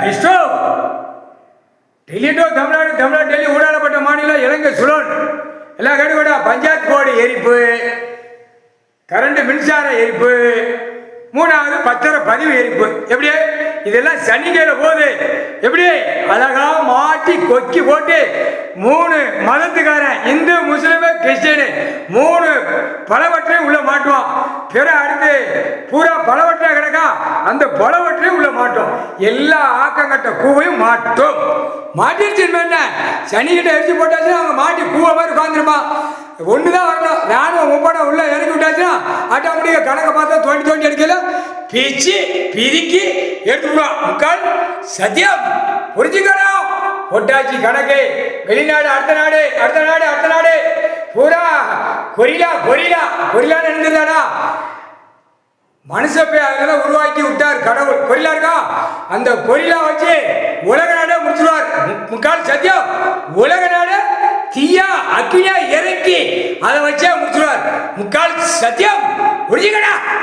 Bairstow Delhi to Tamil Nadu, Tamil Nadu Delhi ஊடாடப்பட்ட மாநிலம் இலங்கை சுழல் எல்லாம் கேட்டுக்கூடா. பஞ்சாயத்து போர்டு எரிப்பு, கரண்ட் மின்சார எரிப்பு, மூணாவது பத்திரப்பதிவு எரிப்பு. எப்படி இதெல்லாம் சனிக்கையில போகுது? எப்படி அழகா மாட்டி கொக்கி போட்டு 3 மதத்துக்காரன், இந்து முஸ்லிமு கிறிஸ்டினு 3 பலவற்றையும் உள்ள மாட்டுவான். பிற அடுத்து பூரா பலவற்றை கிடக்கா, அந்த பலவற்றையும் உள்ள மாட்டோம். எல்லா ஆக்கங்கட்ட கூவையும் மாட்டோம். மாட்டிருச்சு என்ன சனிக்கிட்ட எரிச்சு போட்டாச்சுன்னா அவங்க மாட்டி கூவை மாதிரி உட்காந்துருப்பான். ஒண்ணுதான் வரணும், ராணுவம் முப்படம் உள்ள இறக்கி விட்டாச்சுன்னா ஆட்டோமேட்டிக்கா கணக்கை பார்த்தா தோண்டி எடுக்கல பிச்சு பிரிக்கி எடுத்துடுவான். முக்கால் சத்தியம் புரிஞ்சுக்கணும். ஒட்டாச்சி கணக்கு வெளிநாடு, அடுத்த நாடு, அடுத்த நாடு, அடுத்த நாடு, பூரா கொரிலா கொரிலா கொரிலான்னு இருந்ததாடா. மனுஷப்பே அதெல்லாம் உருவாக்கி விட்டார் கடவுள். கொரிலா இருக்கா, அந்த கொரிலா வச்சு உலக நாடே முடிச்சுடுவார். முக்கால் சத்தியம் உலக நாடு தீயா அக்னியா இறக்கி அதை வச்சே முடிச்சுடுவார். முக்கால் சத்தியம் புரிஞ்சுக்கடா.